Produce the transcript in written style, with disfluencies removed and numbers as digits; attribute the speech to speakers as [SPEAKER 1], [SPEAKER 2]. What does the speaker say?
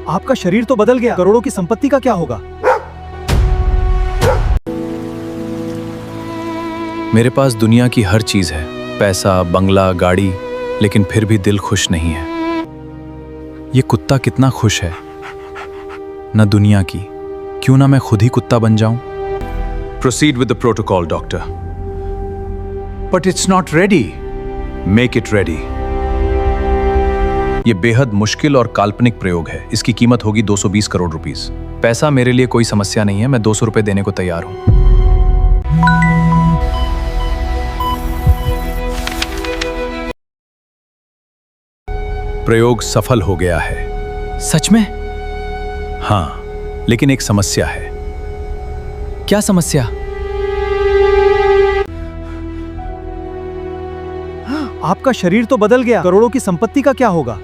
[SPEAKER 1] आपका शरीर तो बदल गया, करोड़ों की संपत्ति का क्या होगा?
[SPEAKER 2] मेरे पास दुनिया की हर चीज है, पैसा, बंगला, गाड़ी, लेकिन फिर भी दिल खुश नहीं है। ये कुत्ता कितना खुश है, न दुनिया की। क्यों ना मैं खुद ही कुत्ता बन जाऊं? Proceed with the protocol, doctor. But it's not ready. Make it ready. ये बेहद मुश्किल और काल्पनिक प्रयोग है। इसकी कीमत होगी 220 करोड़ रुपीस। पैसा मेरे लिए कोई समस्या नहीं है, मैं 200 रुपए देने को तैयार हूं। प्रयोग सफल हो गया है।
[SPEAKER 3] सच में?
[SPEAKER 2] हाँ, लेकिन एक समस्या है।
[SPEAKER 3] क्या समस्या?
[SPEAKER 1] आपका शरीर तो बदल गया, करोड़ों की संपत्ति का क्या होगा?